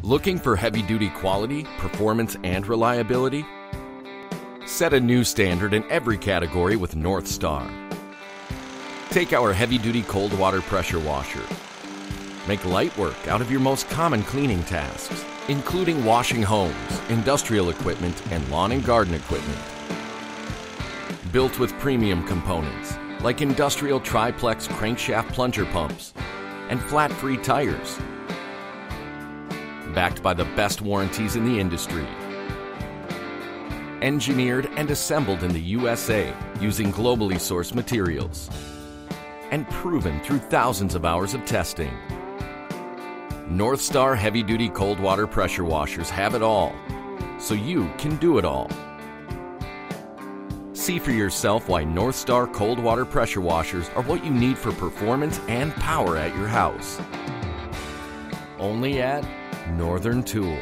Looking for heavy-duty quality, performance, and reliability? Set a new standard in every category with NorthStar. Take our heavy-duty cold water pressure washer. Make light work out of your most common cleaning tasks, including washing homes, industrial equipment, and lawn and garden equipment. Built with premium components like industrial triplex crankshaft plunger pumps and flat-free tires. Backed by the best warranties in the industry. Engineered and assembled in the USA using globally sourced materials. And proven through thousands of hours of testing. NorthStar heavy-duty cold water pressure washers have it all, so you can do it all. See for yourself why NorthStar cold water pressure washers are what you need for performance and power at your house. Only at Northern Tool.